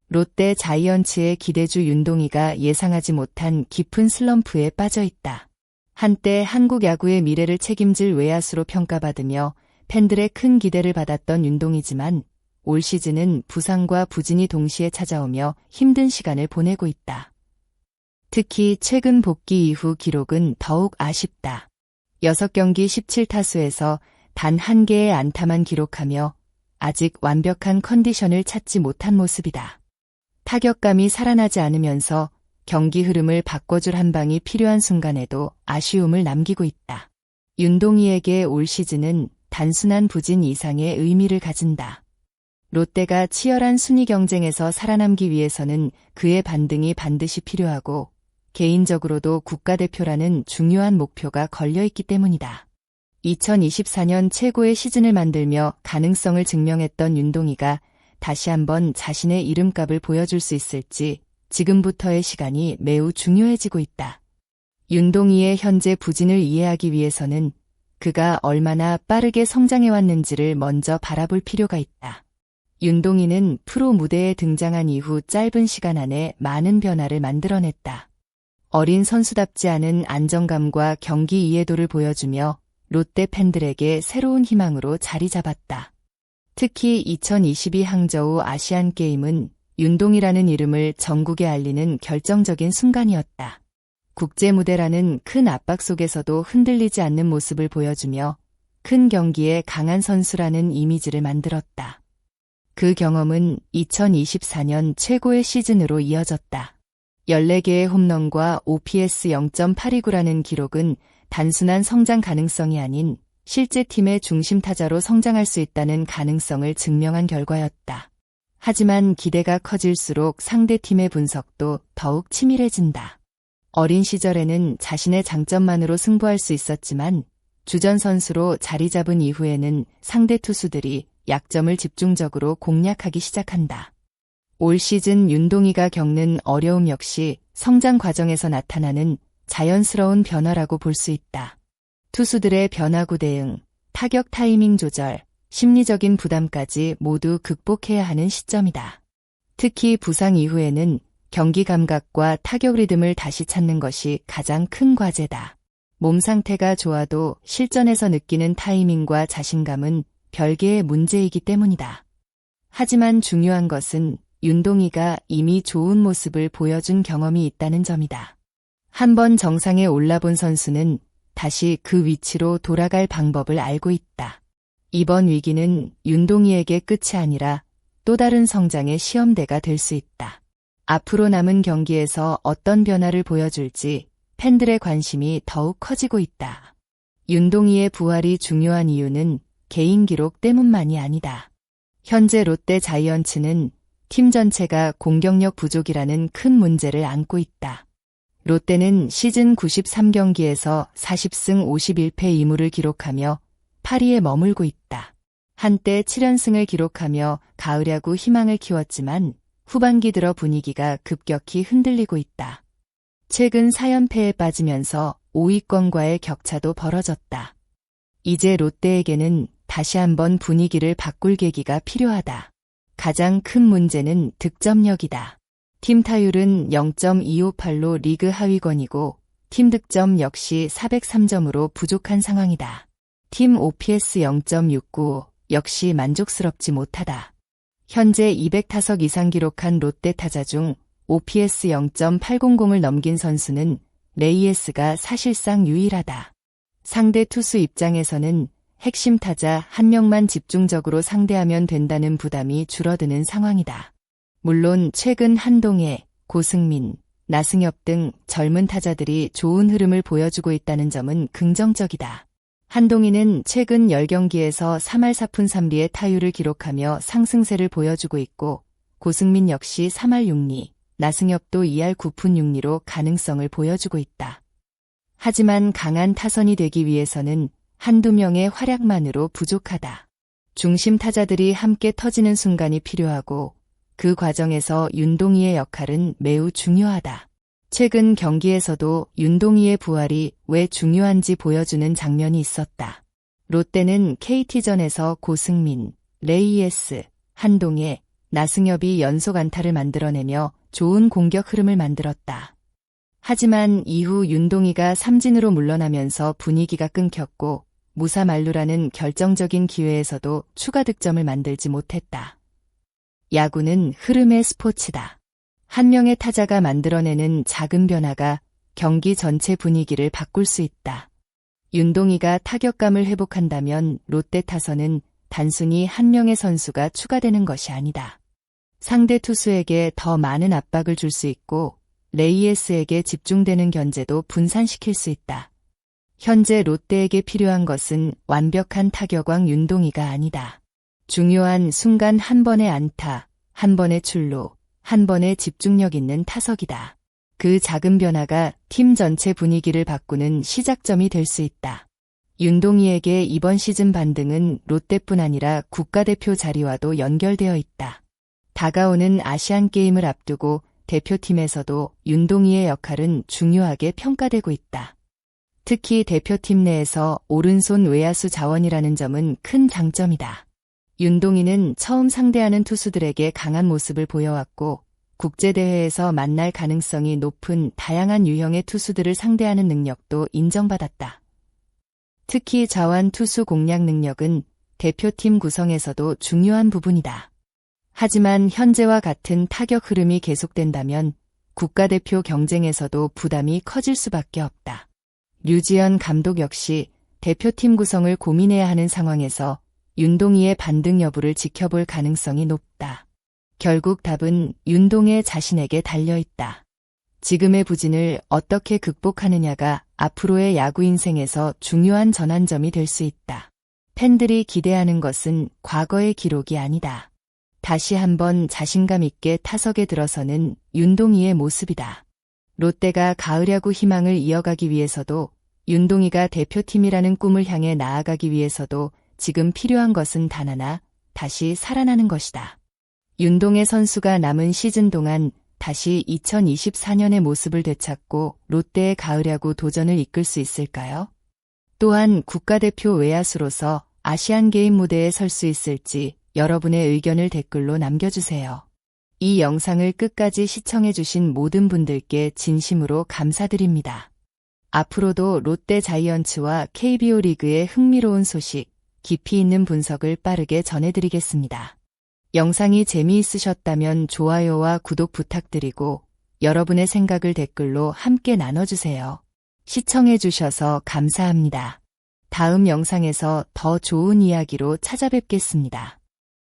롯데 자이언츠의 기대주 윤동희가 예상하지 못한 깊은 슬럼프에 빠져있다. 한때 한국 야구의 미래를 책임질 외야수로 평가받으며 팬들의 큰 기대를 받았던 윤동희지만 올 시즌은 부상과 부진이 동시에 찾아오며 힘든 시간을 보내고 있다. 특히 최근 복귀 이후 기록은 더욱 아쉽다. 6경기 17타수에서 단 1개의 안타만 기록하며 아직 완벽한 컨디션을 찾지 못한 모습이다. 타격감이 살아나지 않으면서 경기 흐름을 바꿔줄 한 방이 필요한 순간에도 아쉬움을 남기고 있다. 윤동희에게 올 시즌은 단순한 부진 이상의 의미를 가진다. 롯데가 치열한 순위 경쟁에서 살아남기 위해서는 그의 반등이 반드시 필요하고 개인적으로도 국가대표라는 중요한 목표가 걸려있기 때문이다. 2024년 최고의 시즌을 만들며 가능성을 증명했던 윤동희가 다시 한번 자신의 이름값을 보여줄 수 있을지 지금부터의 시간이 매우 중요해지고 있다. 윤동희의 현재 부진을 이해하기 위해서는 그가 얼마나 빠르게 성장해왔는지를 먼저 바라볼 필요가 있다. 윤동희는 프로 무대에 등장한 이후 짧은 시간 안에 많은 변화를 만들어냈다. 어린 선수답지 않은 안정감과 경기 이해도를 보여주며 롯데 팬들에게 새로운 희망으로 자리 잡았다. 특히 2022 항저우 아시안게임은 윤동희라는 이름을 전국에 알리는 결정적인 순간이었다. 국제무대라는 큰 압박 속에서도 흔들리지 않는 모습을 보여주며 큰 경기에 강한 선수라는 이미지를 만들었다. 그 경험은 2024년 최고의 시즌으로 이어졌다. 14개의 홈런과 OPS 0.829라는 기록은 단순한 성장 가능성이 아닌 실제 팀의 중심 타자로 성장할 수 있다는 가능성을 증명한 결과였다. 하지만 기대가 커질수록 상대 팀의 분석도 더욱 치밀해진다. 어린 시절에는 자신의 장점만으로 승부할 수 있었지만 주전 선수로 자리 잡은 이후에는 상대 투수들이 약점을 집중적으로 공략하기 시작한다. 올 시즌 윤동희가 겪는 어려움 역시 성장 과정에서 나타나는 자연스러운 변화라고 볼 수 있다. 투수들의 변화구 대응, 타격 타이밍 조절, 심리적인 부담까지 모두 극복해야 하는 시점이다. 특히 부상 이후에는 경기 감각과 타격 리듬을 다시 찾는 것이 가장 큰 과제다. 몸 상태가 좋아도 실전에서 느끼는 타이밍과 자신감은 별개의 문제이기 때문이다. 하지만 중요한 것은 윤동희가 이미 좋은 모습을 보여준 경험이 있다는 점이다. 한번 정상에 올라본 선수는 다시 그 위치로 돌아갈 방법을 알고 있다. 이번 위기는 윤동희에게 끝이 아니라 또 다른 성장의 시험대가 될 수 있다. 앞으로 남은 경기에서 어떤 변화를 보여줄지 팬들의 관심이 더욱 커지고 있다. 윤동희의 부활이 중요한 이유는 개인 기록 때문만이 아니다. 현재 롯데 자이언츠는 팀 전체가 공격력 부족이라는 큰 문제를 안고 있다. 롯데는 시즌 93경기에서 40승 51패 2무를 기록하며 8위에 머물고 있다. 한때 7연승을 기록하며 가을 야구 희망을 키웠지만 후반기 들어 분위기가 급격히 흔들리고 있다. 최근 4연패에 빠지면서 5위권과의 격차도 벌어졌다. 이제 롯데에게는 다시 한번 분위기를 바꿀 계기가 필요하다. 가장 큰 문제는 득점력이다. 팀 타율은 0.258로 리그 하위권이고 팀 득점 역시 403점으로 부족한 상황이다. 팀 OPS 0.695 역시 만족스럽지 못하다. 현재 200타석 이상 기록한 롯데 타자 중 OPS 0.800을 넘긴 선수는 레이에스가 사실상 유일하다. 상대 투수 입장에서는 핵심 타자 한 명만 집중적으로 상대하면 된다는 부담이 줄어드는 상황이다. 물론 최근 한동해, 고승민, 나승엽 등 젊은 타자들이 좋은 흐름을 보여주고 있다는 점은 긍정적이다. 한동희는 최근 10경기에서 3할 4푼 3리의 타율을 기록하며 상승세를 보여주고 있고 고승민 역시 3할 6리, 나승엽도 2할 9푼 6리로 가능성을 보여주고 있다. 하지만 강한 타선이 되기 위해서는 한두 명의 활약만으로 부족하다. 중심 타자들이 함께 터지는 순간이 필요하고 그 과정에서 윤동희의 역할은 매우 중요하다. 최근 경기에서도 윤동희의 부활이 왜 중요한지 보여주는 장면이 있었다. 롯데는 KT전에서 고승민, 레이에스, 한동해, 나승엽이 연속 안타를 만들어내며 좋은 공격 흐름을 만들었다. 하지만 이후 윤동희가 삼진으로 물러나면서 분위기가 끊겼고 무사 만루라는 결정적인 기회에서도 추가 득점을 만들지 못했다. 야구는 흐름의 스포츠다. 한 명의 타자가 만들어내는 작은 변화가 경기 전체 분위기를 바꿀 수 있다. 윤동희가 타격감을 회복한다면 롯데 타선은 단순히 한 명의 선수가 추가되는 것이 아니다. 상대 투수에게 더 많은 압박을 줄 수 있고 레이에스에게 집중되는 견제도 분산시킬 수 있다. 현재 롯데에게 필요한 것은 완벽한 타격왕 윤동희가 아니다. 중요한 순간 한 번의 안타, 한 번의 출루, 한 번의 집중력 있는 타석이다. 그 작은 변화가 팀 전체 분위기를 바꾸는 시작점이 될 수 있다. 윤동희에게 이번 시즌 반등은 롯데뿐 아니라 국가대표 자리와도 연결되어 있다. 다가오는 아시안게임을 앞두고 대표팀에서도 윤동희의 역할은 중요하게 평가되고 있다. 특히 대표팀 내에서 오른손 외야수 자원이라는 점은 큰 장점이다. 윤동희는 처음 상대하는 투수들에게 강한 모습을 보여왔고 국제대회에서 만날 가능성이 높은 다양한 유형의 투수들을 상대하는 능력도 인정받았다. 특히 좌완 투수 공략 능력은 대표팀 구성에서도 중요한 부분이다. 하지만 현재와 같은 타격 흐름이 계속된다면 국가대표 경쟁에서도 부담이 커질 수밖에 없다. 류지연 감독 역시 대표팀 구성을 고민해야 하는 상황에서 윤동희의 반등 여부를 지켜볼 가능성이 높다. 결국 답은 윤동희 자신에게 달려있다. 지금의 부진을 어떻게 극복하느냐가 앞으로의 야구 인생에서 중요한 전환점이 될 수 있다. 팬들이 기대하는 것은 과거의 기록이 아니다. 다시 한번 자신감 있게 타석에 들어서는 윤동희의 모습이다. 롯데가 가을 야구 희망을 이어가기 위해서도 윤동희가 대표팀이라는 꿈을 향해 나아가기 위해서도 지금 필요한 것은 단 하나, 다시 살아나는 것이다. 윤동희 선수가 남은 시즌 동안 다시 2024년의 모습을 되찾고 롯데의 가을 야구 도전을 이끌 수 있을까요? 또한 국가대표 외야수로서 아시안게임 무대에 설 수 있을지 여러분의 의견을 댓글로 남겨주세요. 이 영상을 끝까지 시청해주신 모든 분들께 진심으로 감사드립니다. 앞으로도 롯데 자이언츠와 KBO 리그의 흥미로운 소식, 깊이 있는 분석을 빠르게 전해드리겠습니다. 영상이 재미있으셨다면 좋아요와 구독 부탁드리고 여러분의 생각을 댓글로 함께 나눠주세요. 시청해주셔서 감사합니다. 다음 영상에서 더 좋은 이야기로 찾아뵙겠습니다.